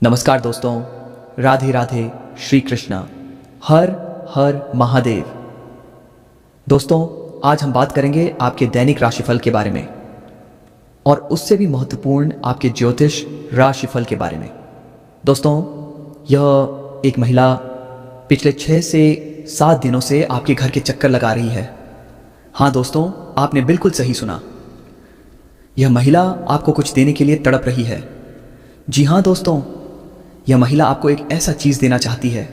नमस्कार दोस्तों, राधे राधे, श्री कृष्णा, हर हर महादेव। दोस्तों, आज हम बात करेंगे आपके दैनिक राशिफल के बारे में और उससे भी महत्वपूर्ण आपके ज्योतिष राशिफल के बारे में। दोस्तों, यह एक महिला पिछले 6 से 7 दिनों से आपके घर के चक्कर लगा रही है। हाँ दोस्तों, आपने बिल्कुल सही सुना। यह महिला आपको कुछ देने के लिए तड़प रही है। जी हाँ दोस्तों, यह महिला आपको एक ऐसा चीज देना चाहती है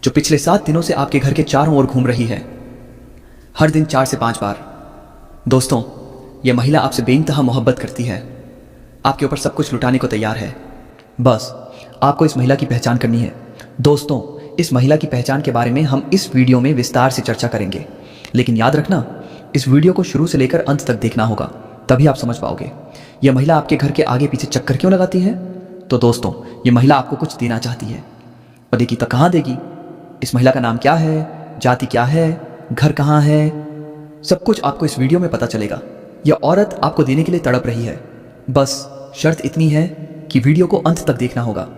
जो पिछले 7 दिनों से आपके घर के चारों ओर घूम रही है, हर दिन 4 से 5 बार। दोस्तों, यह महिला आपसे बेइंतहा मोहब्बत करती है, आपके ऊपर सब कुछ लुटाने को तैयार है। बस आपको इस महिला की पहचान करनी है। दोस्तों, इस महिला की पहचान के बारे में हम इस वीडियो में विस्तार से चर्चा करेंगे, लेकिन याद रखना, इस वीडियो को शुरू से लेकर अंत तक देखना होगा, तभी आप समझ पाओगे। यह महिला आपके घर के आगे पीछे चक्कर क्यों लगाती है? तो दोस्तों, ये महिला आपको कुछ देना चाहती है, और देगी तो कहाँ देगी? इस महिला का नाम क्या है, जाति क्या है, घर कहाँ है, सब कुछ आपको इस वीडियो में पता चलेगा। यह औरत आपको देने के लिए तड़प रही है। बस शर्त इतनी है कि वीडियो को अंत तक देखना होगा।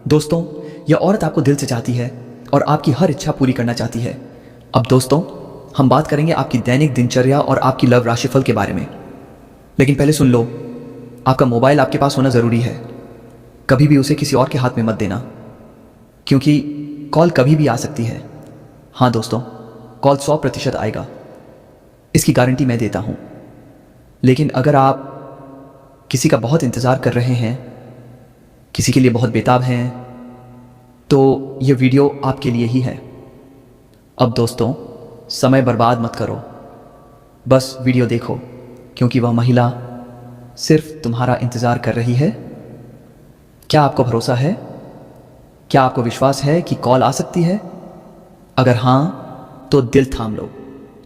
दोस्तों, यह औरत आपको दिल से चाहती है और आपकी हर इच्छा पूरी करना चाहती है। अब दोस्तों, हम बात करेंगे आपकी दैनिक दिनचर्या और आपकी लव राशिफल के बारे में। लेकिन पहले सुन लो, आपका मोबाइल आपके पास होना ज़रूरी है। कभी भी उसे किसी और के हाथ में मत देना, क्योंकि कॉल कभी भी आ सकती है। हाँ दोस्तों, कॉल 100% आएगा, इसकी गारंटी मैं देता हूँ। लेकिन अगर आप किसी का बहुत इंतज़ार कर रहे हैं, किसी के लिए बहुत बेताब हैं, तो ये वीडियो आपके लिए ही है। अब दोस्तों, समय बर्बाद मत करो, बस वीडियो देखो, क्योंकि वह महिला सिर्फ तुम्हारा इंतज़ार कर रही है। क्या आपको भरोसा है? क्या आपको विश्वास है कि कॉल आ सकती है? अगर हाँ, तो दिल थाम लो,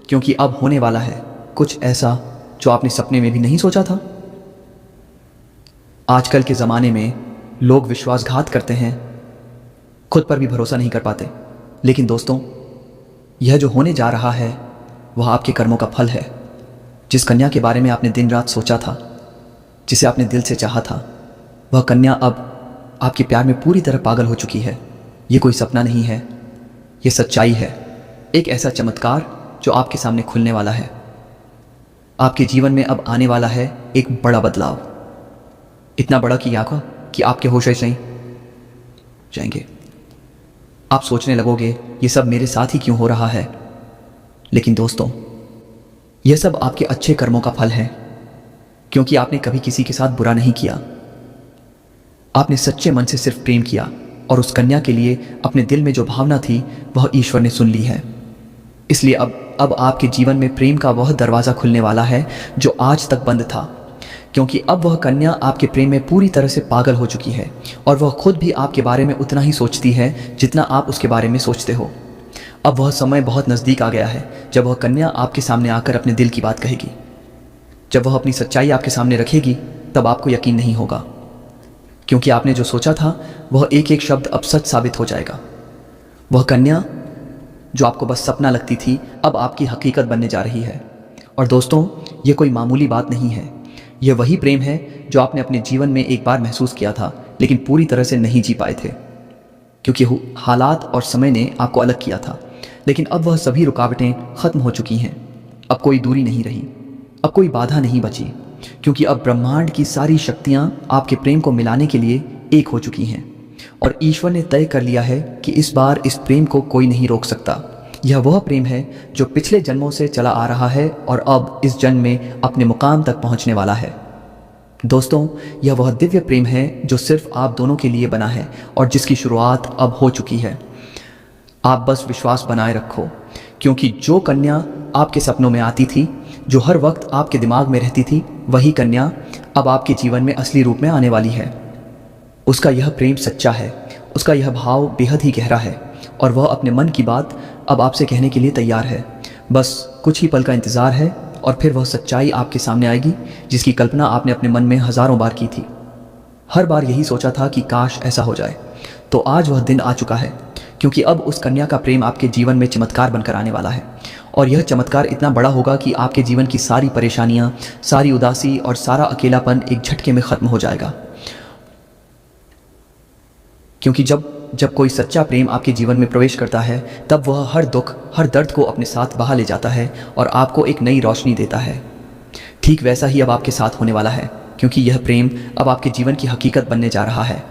क्योंकि अब होने वाला है कुछ ऐसा जो आपने सपने में भी नहीं सोचा था। आजकल के ज़माने में लोग विश्वासघात करते हैं, खुद पर भी भरोसा नहीं कर पाते। लेकिन दोस्तों, यह जो होने जा रहा है वह आपके कर्मों का फल है। जिस कन्या के बारे में आपने दिन रात सोचा था, जिसे आपने दिल से चाहा था, वह कन्या अब आपके प्यार में पूरी तरह पागल हो चुकी है। ये कोई सपना नहीं है, ये सच्चाई है। एक ऐसा चमत्कार जो आपके सामने खुलने वाला है। आपके जीवन में अब आने वाला है एक बड़ा बदलाव, इतना बड़ा कि आपके होश ऐसे ही जाएंगे। आप सोचने लगोगे, ये सब मेरे साथ ही क्यों हो रहा है? लेकिन दोस्तों, यह सब आपके अच्छे कर्मों का फल है, क्योंकि आपने कभी किसी के साथ बुरा नहीं किया। आपने सच्चे मन से सिर्फ प्रेम किया, और उस कन्या के लिए अपने दिल में जो भावना थी वह ईश्वर ने सुन ली है। इसलिए अब आपके जीवन में प्रेम का वह दरवाज़ा खुलने वाला है जो आज तक बंद था, क्योंकि अब वह कन्या आपके प्रेम में पूरी तरह से पागल हो चुकी है, और वह खुद भी आपके बारे में उतना ही सोचती है जितना आप उसके बारे में सोचते हो। अब वह समय बहुत नज़दीक आ गया है जब वह कन्या आपके सामने आकर अपने दिल की बात कहेगी। जब वह अपनी सच्चाई आपके सामने रखेगी, तब आपको यकीन नहीं होगा, क्योंकि आपने जो सोचा था वह एक एक शब्द अब सच साबित हो जाएगा। वह कन्या जो आपको बस सपना लगती थी, अब आपकी हकीकत बनने जा रही है। और दोस्तों, ये कोई मामूली बात नहीं है। यह वही प्रेम है जो आपने अपने जीवन में एक बार महसूस किया था, लेकिन पूरी तरह से नहीं जी पाए थे, क्योंकि हालात और समय ने आपको अलग किया था। लेकिन अब वह सभी रुकावटें खत्म हो चुकी हैं। अब कोई दूरी नहीं रही, अब कोई बाधा नहीं बची, क्योंकि अब ब्रह्मांड की सारी शक्तियां आपके प्रेम को मिलाने के लिए एक हो चुकी हैं, और ईश्वर ने तय कर लिया है कि इस बार इस प्रेम को कोई नहीं रोक सकता। यह वह प्रेम है जो पिछले जन्मों से चला आ रहा है और अब इस जन्म में अपने मुकाम तक पहुंचने वाला है। दोस्तों, यह वह दिव्य प्रेम है जो सिर्फ आप दोनों के लिए बना है और जिसकी शुरुआत अब हो चुकी है। आप बस विश्वास बनाए रखो, क्योंकि जो कन्या आपके सपनों में आती थी, जो हर वक्त आपके दिमाग में रहती थी, वही कन्या अब आपके जीवन में असली रूप में आने वाली है। उसका यह प्रेम सच्चा है, उसका यह भाव बेहद ही गहरा है, और वह अपने मन की बात अब आपसे कहने के लिए तैयार है। बस कुछ ही पल का इंतज़ार है, और फिर वह सच्चाई आपके सामने आएगी जिसकी कल्पना आपने अपने मन में हज़ारों बार की थी। हर बार यही सोचा था कि काश ऐसा हो जाए। तो आज वह दिन आ चुका है, क्योंकि अब उस कन्या का प्रेम आपके जीवन में चमत्कार बनकर आने वाला है, और यह चमत्कार इतना बड़ा होगा कि आपके जीवन की सारी परेशानियां, सारी उदासी और सारा अकेलापन एक झटके में ख़त्म हो जाएगा। क्योंकि जब जब कोई सच्चा प्रेम आपके जीवन में प्रवेश करता है, तब वह हर दुख, हर दर्द को अपने साथ बहा ले जाता है और आपको एक नई रोशनी देता है। ठीक वैसा ही अब आपके साथ होने वाला है, क्योंकि यह प्रेम अब आपके जीवन की हकीकत बनने जा रहा है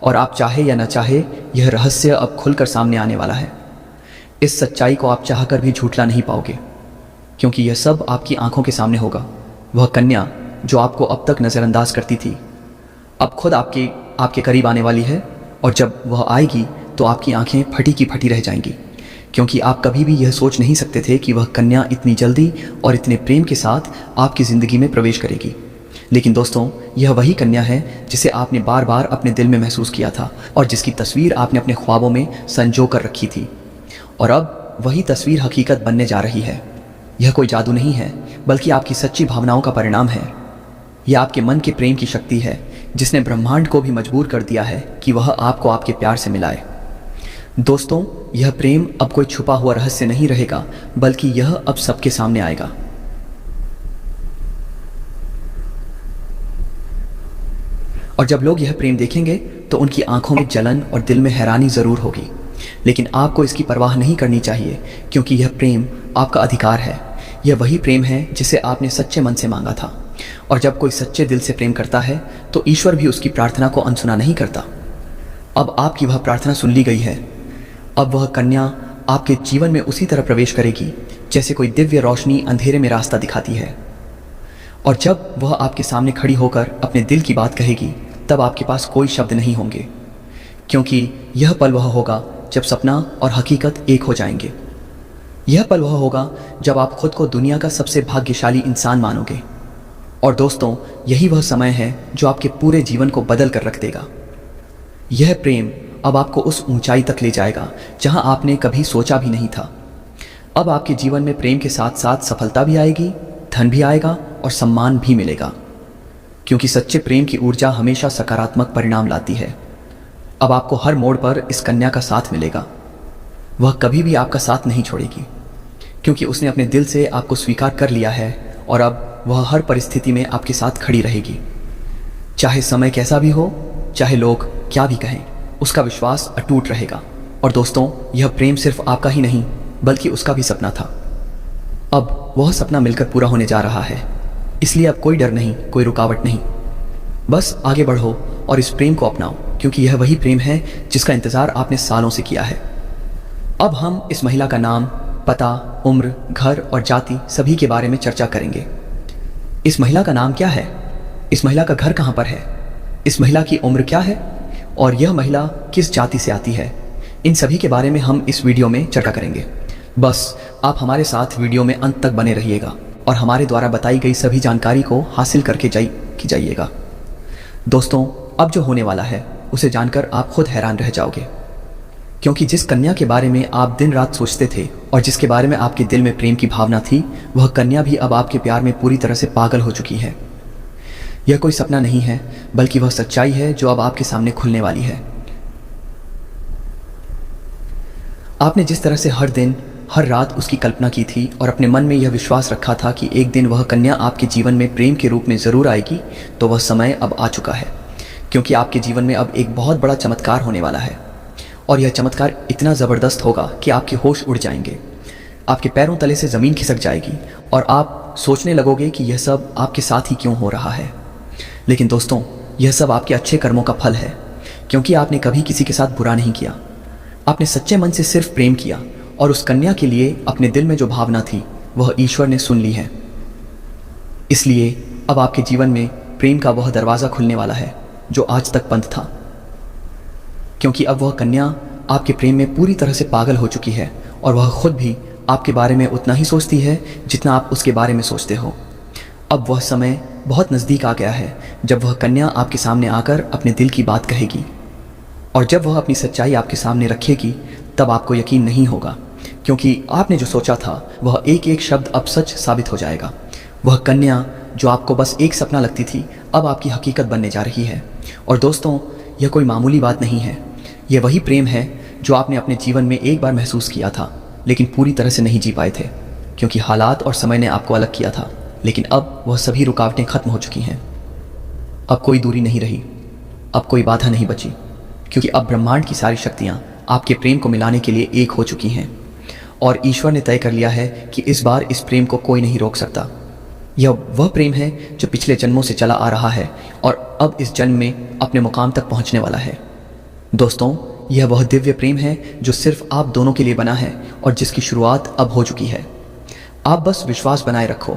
और आप चाहे या न चाहे, यह रहस्य अब खुलकर सामने आने वाला है। इस सच्चाई को आप चाहकर भी झूठला नहीं पाओगे, क्योंकि यह सब आपकी आंखों के सामने होगा। वह कन्या जो आपको अब तक नज़रअंदाज करती थी, अब खुद आपके करीब आने वाली है, और जब वह आएगी तो आपकी आंखें फटी की फटी रह जाएंगी, क्योंकि आप कभी भी यह सोच नहीं सकते थे कि वह कन्या इतनी जल्दी और इतने प्रेम के साथ आपकी ज़िंदगी में प्रवेश करेगी। लेकिन दोस्तों, यह वही कन्या है जिसे आपने बार बार अपने दिल में महसूस किया था और जिसकी तस्वीर आपने अपने ख्वाबों में संजो कर रखी थी, और अब वही तस्वीर हकीकत बनने जा रही है। यह कोई जादू नहीं है, बल्कि आपकी सच्ची भावनाओं का परिणाम है। यह आपके मन के प्रेम की शक्ति है, जिसने ब्रह्मांड को भी मजबूर कर दिया है कि वह आपको आपके प्यार से मिलाए। दोस्तों, यह प्रेम अब कोई छुपा हुआ रहस्य नहीं रहेगा, बल्कि यह अब सबके सामने आएगा। और जब लोग यह प्रेम देखेंगे तो उनकी आंखों में जलन और दिल में हैरानी ज़रूर होगी, लेकिन आपको इसकी परवाह नहीं करनी चाहिए, क्योंकि यह प्रेम आपका अधिकार है। यह वही प्रेम है जिसे आपने सच्चे मन से मांगा था, और जब कोई सच्चे दिल से प्रेम करता है तो ईश्वर भी उसकी प्रार्थना को अनसुना नहीं करता। अब आपकी वह प्रार्थना सुन ली गई है। अब वह कन्या आपके जीवन में उसी तरह प्रवेश करेगी जैसे कोई दिव्य रोशनी अंधेरे में रास्ता दिखाती है। और जब वह आपके सामने खड़ी होकर अपने दिल की बात कहेगी, तब आपके पास कोई शब्द नहीं होंगे, क्योंकि यह पल वह होगा जब सपना और हकीकत एक हो जाएंगे। यह पल वह होगा जब आप खुद को दुनिया का सबसे भाग्यशाली इंसान मानोगे। और दोस्तों, यही वह समय है जो आपके पूरे जीवन को बदल कर रख देगा। यह प्रेम अब आपको उस ऊंचाई तक ले जाएगा जहां आपने कभी सोचा भी नहीं था। अब आपके जीवन में प्रेम के साथ साथ सफलता भी आएगी, धन भी आएगा और सम्मान भी मिलेगा, क्योंकि सच्चे प्रेम की ऊर्जा हमेशा सकारात्मक परिणाम लाती है। अब आपको हर मोड़ पर इस कन्या का साथ मिलेगा। वह कभी भी आपका साथ नहीं छोड़ेगी, क्योंकि उसने अपने दिल से आपको स्वीकार कर लिया है, और अब वह हर परिस्थिति में आपके साथ खड़ी रहेगी। चाहे समय कैसा भी हो, चाहे लोग क्या भी कहें, उसका विश्वास अटूट रहेगा। और दोस्तों, यह प्रेम सिर्फ आपका ही नहीं, बल्कि उसका भी सपना था। अब वह सपना मिलकर पूरा होने जा रहा है, इसलिए अब कोई डर नहीं, कोई रुकावट नहीं। बस आगे बढ़ो और इस प्रेम को अपनाओ, क्योंकि यह वही प्रेम है जिसका इंतज़ार आपने सालों से किया है। अब हम इस महिला का नाम, पता, उम्र, घर और जाति सभी के बारे में चर्चा करेंगे। इस महिला का नाम क्या है? इस महिला का घर कहाँ पर है? इस महिला की उम्र क्या है? और यह महिला किस जाति से आती है? इन सभी के बारे में हम इस वीडियो में चर्चा करेंगे। बस आप हमारे साथ वीडियो में अंत तक बने रहिएगा और हमारे द्वारा बताई गई सभी जानकारी को हासिल करके जाइएगा। दोस्तों, अब जो होने वाला है उसे जानकर आप खुद हैरान रह जाओगे, क्योंकि जिस कन्या के बारे में आप दिन रात सोचते थे और जिसके बारे में आपके दिल में प्रेम की भावना थी, वह कन्या भी अब आपके प्यार में पूरी तरह से पागल हो चुकी है। यह कोई सपना नहीं है, बल्कि वह सच्चाई है जो अब आपके सामने खुलने वाली है। आपने जिस तरह से हर दिन, हर रात उसकी कल्पना की थी और अपने मन में यह विश्वास रखा था कि एक दिन वह कन्या आपके जीवन में प्रेम के रूप में ज़रूर आएगी, तो वह समय अब आ चुका है, क्योंकि आपके जीवन में अब एक बहुत बड़ा चमत्कार होने वाला है। और यह चमत्कार इतना ज़बरदस्त होगा कि आपके होश उड़ जाएंगे, आपके पैरों तले से ज़मीन खिसक जाएगी और आप सोचने लगोगे कि यह सब आपके साथ ही क्यों हो रहा है। लेकिन दोस्तों, यह सब आपके अच्छे कर्मों का फल है, क्योंकि आपने कभी किसी के साथ बुरा नहीं किया। आपने सच्चे मन से सिर्फ प्रेम किया, और उस कन्या के लिए अपने दिल में जो भावना थी वह ईश्वर ने सुन ली है। इसलिए अब आपके जीवन में प्रेम का वह दरवाज़ा खुलने वाला है जो आज तक बंद था, क्योंकि अब वह कन्या आपके प्रेम में पूरी तरह से पागल हो चुकी है और वह खुद भी आपके बारे में उतना ही सोचती है जितना आप उसके बारे में सोचते हो। अब वह समय बहुत नज़दीक आ गया है जब वह कन्या आपके सामने आकर अपने दिल की बात कहेगी, और जब वह अपनी सच्चाई आपके सामने रखेगी तब आपको यकीन नहीं होगा, क्योंकि आपने जो सोचा था वह एक एक शब्द अब सच साबित हो जाएगा। वह कन्या जो आपको बस एक सपना लगती थी, अब आपकी हकीकत बनने जा रही है। और दोस्तों, यह कोई मामूली बात नहीं है, यह वही प्रेम है जो आपने अपने जीवन में एक बार महसूस किया था, लेकिन पूरी तरह से नहीं जी पाए थे, क्योंकि हालात और समय ने आपको अलग किया था। लेकिन अब वह सभी रुकावटें खत्म हो चुकी हैं। अब कोई दूरी नहीं रही, अब कोई बाधा नहीं बची। क्योंकि अब ब्रह्मांड की सारी शक्तियाँ आपके प्रेम को मिलाने के लिए एक हो चुकी हैं और ईश्वर ने तय कर लिया है कि इस बार इस प्रेम को कोई नहीं रोक सकता। यह वह प्रेम है जो पिछले जन्मों से चला आ रहा है और अब इस जन्म में अपने मुकाम तक पहुंचने वाला है। दोस्तों, यह वह दिव्य प्रेम है जो सिर्फ आप दोनों के लिए बना है और जिसकी शुरुआत अब हो चुकी है। आप बस विश्वास बनाए रखो,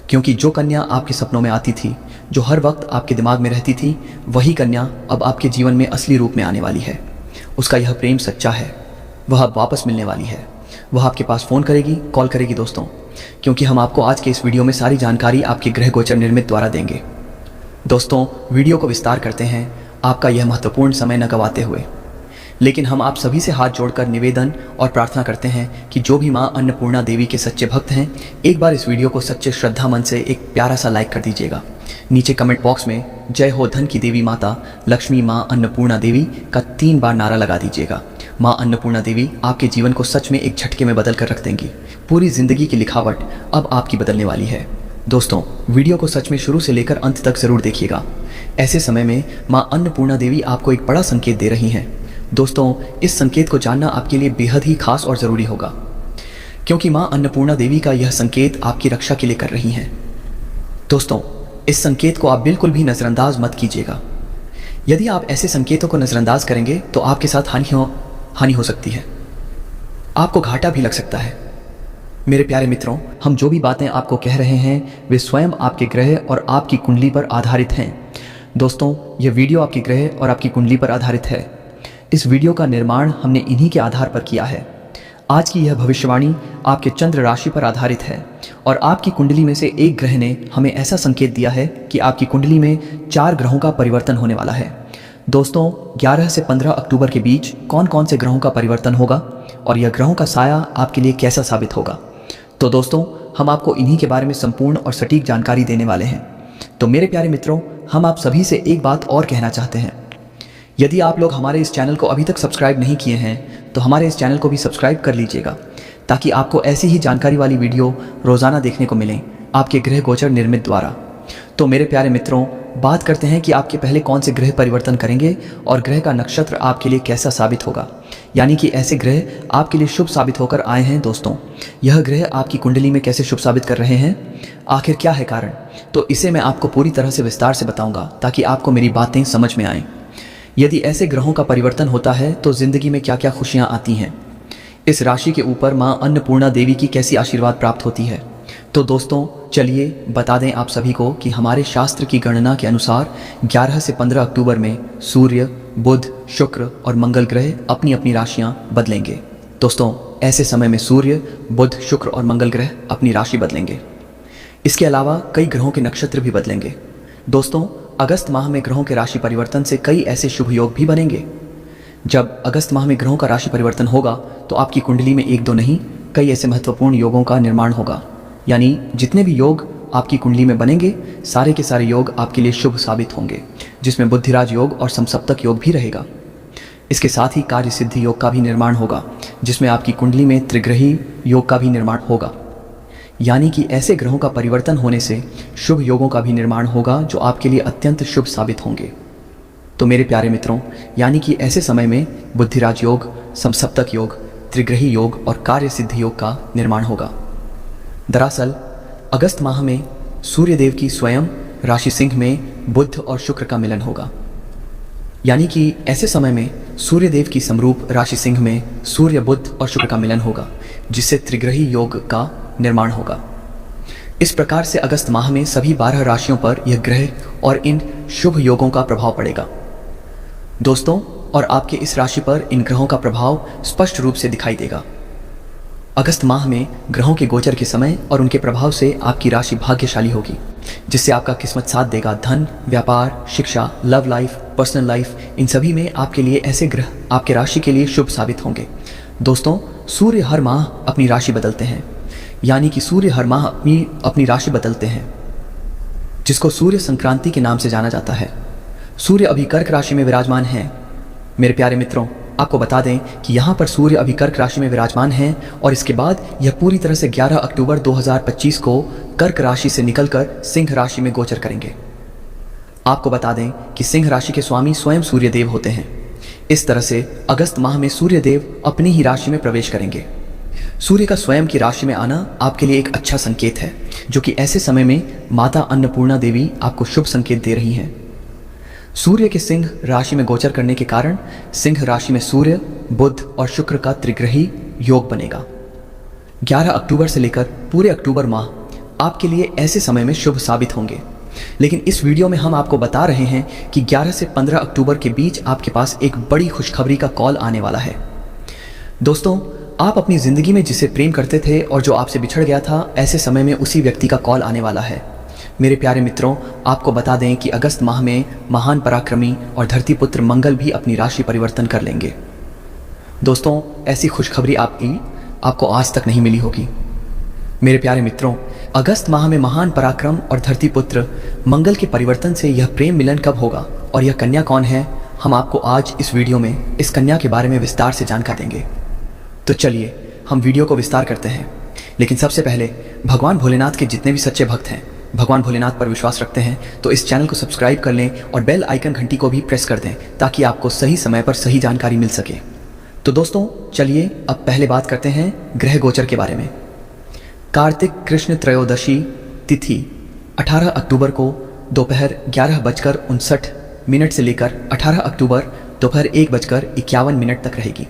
क्योंकि जो कन्या आपके सपनों में आती थी, जो हर वक्त आपके दिमाग में रहती थी, वही कन्या अब आपके जीवन में असली रूप में आने वाली है। उसका यह प्रेम सच्चा है, वह अब वापस मिलने वाली है। वह आपके पास फ़ोन करेगी, कॉल करेगी दोस्तों, क्योंकि हम आपको आज के इस वीडियो में सारी जानकारी आपके ग्रह गोचर निर्मित द्वारा देंगे। दोस्तों, वीडियो को विस्तार करते हैं आपका यह महत्वपूर्ण समय न गवाते हुए, लेकिन हम आप सभी से हाथ जोड़कर निवेदन और प्रार्थना करते हैं कि जो भी माँ अन्नपूर्णा देवी के सच्चे भक्त हैं, एक बार इस वीडियो को सच्चे श्रद्धा मन से एक प्यारा सा लाइक कर दीजिएगा। नीचे कमेंट बॉक्स में जय हो धन की देवी माता लक्ष्मी माँ अन्नपूर्णा देवी का 3 बार नारा लगा दीजिएगा। माँ अन्नपूर्णा देवी आपके जीवन को सच में एक झटके में बदल कर रख देंगी। पूरी जिंदगी की लिखावट अब आपकी बदलने वाली है। दोस्तों, वीडियो को सच में शुरू से लेकर अंत तक जरूर देखिएगा। ऐसे समय में माँ अन्नपूर्णा देवी आपको एक बड़ा संकेत दे रही हैं। दोस्तों, इस संकेत को जानना आपके लिए बेहद ही खास और ज़रूरी होगा, क्योंकि माँ अन्नपूर्णा देवी का यह संकेत आपकी रक्षा के लिए कर रही हैं। दोस्तों, इस संकेत को आप बिल्कुल भी नज़रअंदाज मत कीजिएगा। यदि आप ऐसे संकेतों को नज़रअंदाज करेंगे तो आपके साथ हानि हो सकती है, आपको घाटा भी लग सकता है। मेरे प्यारे मित्रों, हम जो भी बातें आपको कह रहे हैं वे स्वयं आपके ग्रह और आपकी कुंडली पर आधारित हैं। दोस्तों, यह वीडियो आपके ग्रह और आपकी कुंडली पर आधारित है। इस वीडियो का निर्माण हमने इन्हीं के आधार पर किया है। आज की यह भविष्यवाणी आपके चंद्र राशि पर आधारित है और आपकी कुंडली में से एक ग्रह ने हमें ऐसा संकेत दिया है कि आपकी कुंडली में 4 ग्रहों का परिवर्तन होने वाला है। दोस्तों, 11 से 15 अक्टूबर के बीच कौन कौन से ग्रहों का परिवर्तन होगा और यह ग्रहों का साया आपके लिए कैसा साबित होगा, तो दोस्तों हम आपको इन्हीं के बारे में संपूर्ण और सटीक जानकारी देने वाले हैं। तो मेरे प्यारे मित्रों, हम आप सभी से एक बात और कहना चाहते हैं। यदि आप लोग हमारे इस चैनल को अभी तक सब्सक्राइब नहीं किए हैं तो हमारे इस चैनल को भी सब्सक्राइब कर लीजिएगा, ताकि आपको ऐसी ही जानकारी वाली वीडियो रोज़ाना देखने को मिलें आपके ग्रह गोचर निर्मित द्वारा। तो मेरे प्यारे मित्रों, बात करते हैं कि आपके पहले कौन से ग्रह परिवर्तन करेंगे और ग्रह का नक्षत्र आपके लिए कैसा साबित होगा, यानी कि ऐसे ग्रह आपके लिए शुभ साबित होकर आए हैं। दोस्तों, यह ग्रह आपकी कुंडली में कैसे शुभ साबित कर रहे हैं, आखिर क्या है कारण, तो इसे मैं आपको पूरी तरह से विस्तार से बताऊंगा ताकि आपको मेरी बातें समझ में आएँ। यदि ऐसे ग्रहों का परिवर्तन होता है तो जिंदगी में क्या क्या खुशियाँ आती हैं, इस राशि के ऊपर माँ अन्नपूर्णा देवी की कैसी आशीर्वाद प्राप्त होती है। तो दोस्तों, चलिए बता दें आप सभी को कि हमारे शास्त्र की गणना के अनुसार 11 से 15 अक्टूबर में सूर्य, बुध, शुक्र और मंगल ग्रह अपनी अपनी राशियां बदलेंगे। दोस्तों, ऐसे समय में सूर्य, बुध, शुक्र और मंगल ग्रह अपनी राशि बदलेंगे। इसके अलावा कई ग्रहों के नक्षत्र भी बदलेंगे। दोस्तों, अगस्त माह में ग्रहों के राशि परिवर्तन से कई ऐसे शुभ योग भी बनेंगे। जब अगस्त माह में ग्रहों का राशि परिवर्तन होगा तो आपकी कुंडली में 1-2 नहीं, कई ऐसे महत्वपूर्ण योगों का निर्माण होगा। यानी जितने भी योग आपकी कुंडली में बनेंगे, सारे के सारे योग आपके लिए शुभ साबित होंगे, जिसमें बुद्धिराज योग और समसप्तक योग भी रहेगा। इसके साथ ही कार्य सिद्धि योग का भी निर्माण होगा, जिसमें आपकी कुंडली में त्रिग्रही योग का भी निर्माण होगा। यानी कि ऐसे ग्रहों का परिवर्तन होने से शुभ योगों का भी निर्माण होगा जो आपके लिए अत्यंत शुभ साबित होंगे। तो मेरे प्यारे मित्रों, यानी कि ऐसे समय में बुद्धिराज योग, समसप्तक योग, त्रिग्रही योग और कार्य सिद्धि योग का निर्माण होगा। दरअसल अगस्त माह में सूर्यदेव की स्वयं राशि सिंह में बुध और शुक्र का मिलन होगा। यानी कि ऐसे समय में सूर्यदेव की समरूप राशि सिंह में सूर्य, बुध और शुक्र का मिलन होगा, जिससे त्रिग्रही योग का निर्माण होगा। इस प्रकार से अगस्त माह में सभी 12 राशियों पर यह ग्रह और इन शुभ योगों का प्रभाव पड़ेगा। दोस्तों, और आपके इस राशि पर इन ग्रहों का प्रभाव स्पष्ट रूप से दिखाई देगा। अगस्त माह में ग्रहों के गोचर के समय और उनके प्रभाव से आपकी राशि भाग्यशाली होगी, जिससे आपका किस्मत साथ देगा। धन, व्यापार, शिक्षा, लव लाइफ, पर्सनल लाइफ, इन सभी में आपके लिए ऐसे ग्रह आपके राशि के लिए शुभ साबित होंगे। दोस्तों, सूर्य हर माह अपनी राशि बदलते हैं, यानी कि सूर्य हर माह अपनी राशि बदलते हैं, जिसको सूर्य संक्रांति के नाम से जाना जाता है। सूर्य अभी कर्क राशि में विराजमान हैं। मेरे प्यारे मित्रों, आपको बता दें कि यहाँ पर सूर्य अभी कर्क राशि में विराजमान हैं और इसके बाद यह पूरी तरह से 11 अक्टूबर 2025 को कर्क राशि से निकलकर सिंह राशि में गोचर करेंगे। आपको बता दें कि सिंह राशि के स्वामी स्वयं सूर्यदेव होते हैं। इस तरह से अगस्त माह में सूर्य देव अपनी ही राशि में प्रवेश करेंगे। सूर्य का स्वयं की राशि में आना आपके लिए एक अच्छा संकेत है, जो कि ऐसे समय में माता अन्नपूर्णा देवी आपको शुभ संकेत दे रही हैं। सूर्य के सिंह राशि में गोचर करने के कारण सिंह राशि में सूर्य, बुध और शुक्र का त्रिग्रही योग बनेगा। 11 अक्टूबर से लेकर पूरे अक्टूबर माह आपके लिए ऐसे समय में शुभ साबित होंगे। लेकिन इस वीडियो में हम आपको बता रहे हैं कि 11 से 15 अक्टूबर के बीच आपके पास एक बड़ी खुशखबरी का कॉल आने वाला है। दोस्तों, आप अपनी ज़िंदगी में जिसे प्रेम करते थे और जो आपसे बिछड़ गया था, ऐसे समय में उसी व्यक्ति का कॉल आने वाला है। मेरे प्यारे मित्रों, आपको बता दें कि अगस्त माह में महान पराक्रमी और धरतीपुत्र मंगल भी अपनी राशि परिवर्तन कर लेंगे। दोस्तों, ऐसी खुशखबरी आपको आज तक नहीं मिली होगी। मेरे प्यारे मित्रों, अगस्त माह में महान पराक्रम और धरतीपुत्र मंगल के परिवर्तन से यह प्रेम मिलन कब होगा और यह कन्या कौन है, हम आपको आज इस वीडियो में इस कन्या के बारे में विस्तार से जानकारी देंगे। तो चलिए हम वीडियो को विस्तार करते हैं। लेकिन सबसे पहले भगवान भोलेनाथ के जितने भी सच्चे भक्त हैं, भगवान भोलेनाथ पर विश्वास रखते हैं, तो इस चैनल को सब्सक्राइब कर लें और बेल आइकन घंटी को भी प्रेस कर दें, ताकि आपको सही समय पर सही जानकारी मिल सके। तो दोस्तों, चलिए अब पहले बात करते हैं ग्रह गोचर के बारे में। कार्तिक कृष्ण त्रयोदशी तिथि 18 अक्टूबर को दोपहर 11:59 से लेकर 18 अक्टूबर दोपहर 1:51 तक रहेगी।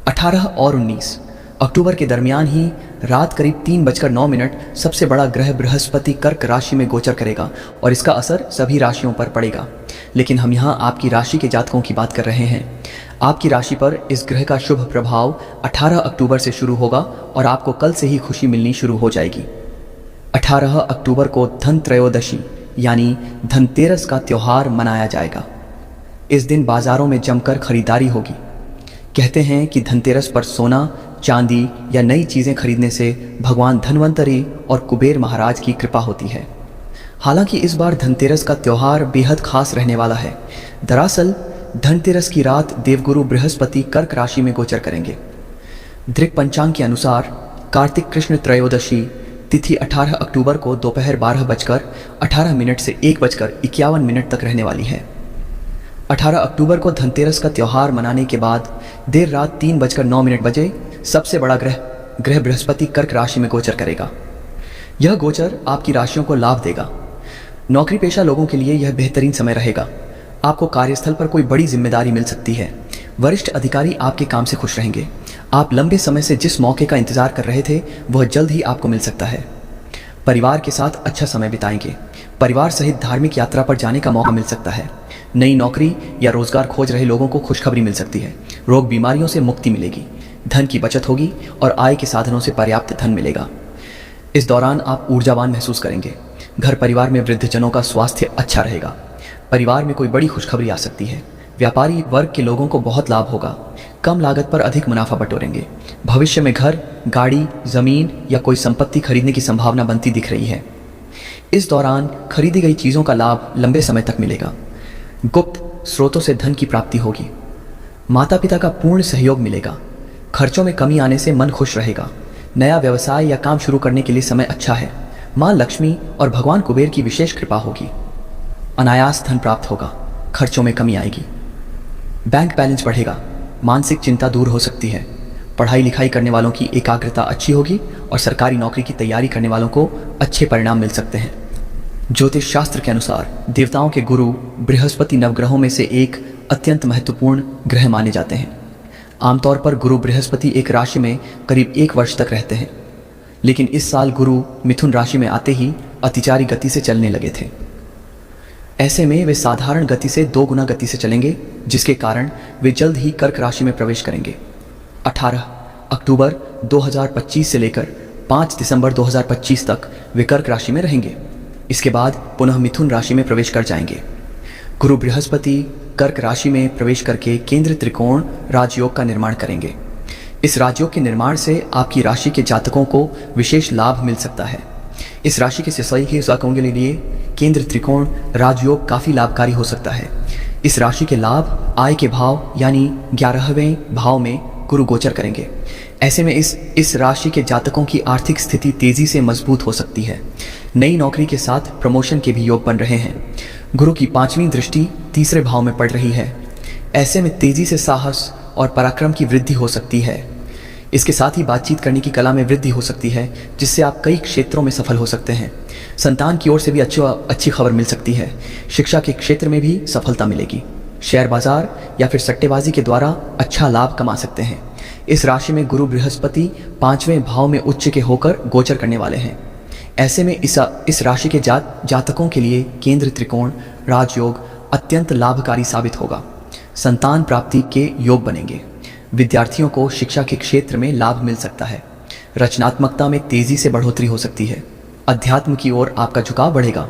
18 और 19 अक्टूबर के दरमियान ही रात करीब 3:09 सबसे बड़ा ग्रह बृहस्पति कर्क राशि में गोचर करेगा और इसका असर सभी राशियों पर पड़ेगा। लेकिन हम यहाँ आपकी राशि के जातकों की बात कर रहे हैं। आपकी राशि पर इस ग्रह का शुभ प्रभाव 18 अक्टूबर से शुरू होगा और आपको कल से ही खुशी मिलनी शुरू हो जाएगी। 18 अक्टूबर को धन त्रयोदशी यानी धनतेरस का त्यौहार मनाया जाएगा। इस दिन बाजारों में जमकर खरीदारी होगी। कहते हैं कि धनतेरस पर सोना, चांदी या नई चीज़ें खरीदने से भगवान धन्वंतरी और कुबेर महाराज की कृपा होती है। हालांकि इस बार धनतेरस का त्यौहार बेहद खास रहने वाला है। दरअसल धनतेरस की रात देवगुरु बृहस्पति कर्क राशि में गोचर करेंगे। दृक पंचांग के अनुसार कार्तिक कृष्ण त्रयोदशी तिथि 18 अक्टूबर को दोपहर 12:18 से 1:51 तक रहने वाली है। 18 अक्टूबर को धनतेरस का त्यौहार मनाने के बाद देर रात 3:09 बजे सबसे बड़ा ग्रह बृहस्पति कर्क राशि में गोचर करेगा। यह गोचर आपकी राशियों को लाभ देगा। नौकरी पेशा लोगों के लिए यह बेहतरीन समय रहेगा। आपको कार्यस्थल पर कोई बड़ी जिम्मेदारी मिल सकती है। वरिष्ठ अधिकारी आपके काम से खुश रहेंगे। आप लंबे समय से जिस मौके का इंतजार कर रहे थे, वह जल्द ही आपको मिल सकता है। परिवार के साथ अच्छा समय बिताएंगे। परिवार सहित धार्मिक यात्रा पर जाने का मौका मिल सकता है। नई नौकरी या रोजगार खोज रहे लोगों को खुशखबरी मिल सकती है। रोग बीमारियों से मुक्ति मिलेगी। धन की बचत होगी और आय के साधनों से पर्याप्त धन मिलेगा। इस दौरान आप ऊर्जावान महसूस करेंगे। घर परिवार में वृद्धजनों का स्वास्थ्य अच्छा रहेगा। परिवार में कोई बड़ी खुशखबरी आ सकती है। व्यापारी वर्ग के लोगों को बहुत लाभ होगा। कम लागत पर अधिक मुनाफा बटोरेंगे। भविष्य में घर, गाड़ी, जमीन या कोई संपत्ति खरीदने की संभावना बनती दिख रही है। इस दौरान खरीदी गई चीज़ों का लाभ लंबे समय तक मिलेगा। गुप्त स्रोतों से धन की प्राप्ति होगी। माता पिता का पूर्ण सहयोग मिलेगा। खर्चों में कमी आने से मन खुश रहेगा। नया व्यवसाय या काम शुरू करने के लिए समय अच्छा है। माँ लक्ष्मी और भगवान कुबेर की विशेष कृपा होगी। अनायास धन प्राप्त होगा। खर्चों में कमी आएगी। बैंक बैलेंस बढ़ेगा। मानसिक चिंता दूर हो सकती है। पढ़ाई लिखाई करने वालों की एकाग्रता अच्छी होगी और सरकारी नौकरी की तैयारी करने वालों को अच्छे परिणाम मिल सकते हैं। ज्योतिष शास्त्र के अनुसार देवताओं के गुरु बृहस्पति नवग्रहों में से एक अत्यंत महत्वपूर्ण ग्रह माने जाते हैं। आमतौर पर गुरु बृहस्पति एक राशि में करीब 1 वर्ष तक रहते हैं, लेकिन इस साल गुरु मिथुन राशि में आते ही अतिचारी गति से चलने लगे थे। ऐसे में वे साधारण गति से 2 गुना गति से चलेंगे, जिसके कारण वे जल्द ही कर्क राशि में प्रवेश करेंगे। 18 अक्टूबर 2025 से लेकर 5 दिसंबर 2025 तक वे कर्क राशि में रहेंगे। इसके बाद पुनः मिथुन राशि में प्रवेश कर जाएंगे। गुरु बृहस्पति कर्क राशि में प्रवेश करके केंद्र त्रिकोण राजयोग का निर्माण करेंगे। इस राजयोग के निर्माण से आपकी राशि के जातकों को विशेष लाभ मिल सकता है। इस राशि के सही के जातकों के लिए केंद्र त्रिकोण राजयोग काफ़ी लाभकारी हो सकता है। इस राशि के लाभ आय के भाव यानी 11वें भाव में गुरु गोचर करेंगे। ऐसे में इस राशि के जातकों की आर्थिक स्थिति तेजी से मजबूत हो सकती है। नई नौकरी के साथ प्रमोशन के भी योग बन रहे हैं। गुरु की 5वीं दृष्टि तीसरे भाव में पड़ रही है। ऐसे में तेजी से साहस और पराक्रम की वृद्धि हो सकती है। इसके साथ ही बातचीत करने की कला में वृद्धि हो सकती है, जिससे आप कई क्षेत्रों में सफल हो सकते हैं। संतान की ओर से भी अच्छी खबर मिल सकती है। शिक्षा के क्षेत्र में भी सफलता मिलेगी। शेयर बाजार या फिर सट्टेबाजी के द्वारा अच्छा लाभ कमा सकते हैं। इस राशि में गुरु बृहस्पति 5वें भाव में उच्च के होकर गोचर करने वाले हैं। ऐसे में इस राशि के जातकों के लिए केंद्र त्रिकोण राजयोग अत्यंत लाभकारी साबित होगा। संतान प्राप्ति के योग बनेंगे। विद्यार्थियों को शिक्षा के क्षेत्र में लाभ मिल सकता है। रचनात्मकता में तेजी से बढ़ोतरी हो सकती है। अध्यात्म की ओर आपका झुकाव बढ़ेगा।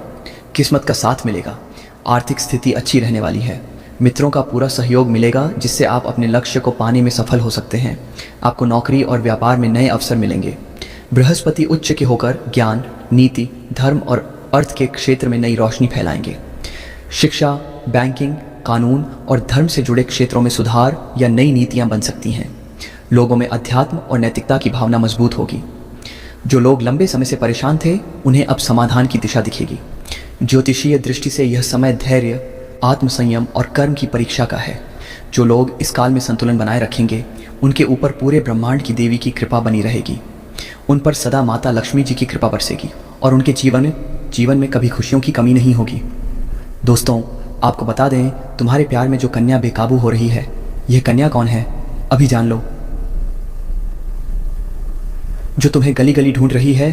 किस्मत का साथ मिलेगा। आर्थिक स्थिति अच्छी रहने वाली है। मित्रों का पूरा सहयोग मिलेगा, जिससे आप अपने लक्ष्य को पाने में सफल हो सकते हैं। आपको नौकरी और व्यापार में नए अवसर मिलेंगे। बृहस्पति उच्च के होकर ज्ञान, नीति, धर्म और अर्थ के क्षेत्र में नई रोशनी फैलाएंगे। शिक्षा, बैंकिंग, कानून और धर्म से जुड़े क्षेत्रों में सुधार या नई नीतियां बन सकती हैं। लोगों में अध्यात्म और नैतिकता की भावना मजबूत होगी। जो लोग लंबे समय से परेशान थे, उन्हें अब समाधान की दिशा दिखेगी। ज्योतिषीय दृष्टि से यह समय धैर्य, आत्मसंयम और कर्म की परीक्षा का है। जो लोग इस काल में संतुलन बनाए रखेंगे, उनके ऊपर पूरे ब्रह्मांड की देवी की कृपा बनी रहेगी। उन पर सदा माता लक्ष्मी जी की कृपा बरसेगी और उनके जीवन में कभी खुशियों की कमी नहीं होगी। दोस्तों, आपको बता दें, तुम्हारे प्यार में जो कन्या बेकाबू हो रही है, यह कन्या कौन है अभी जान लो। जो तुम्हें गली गली ढूंढ रही है,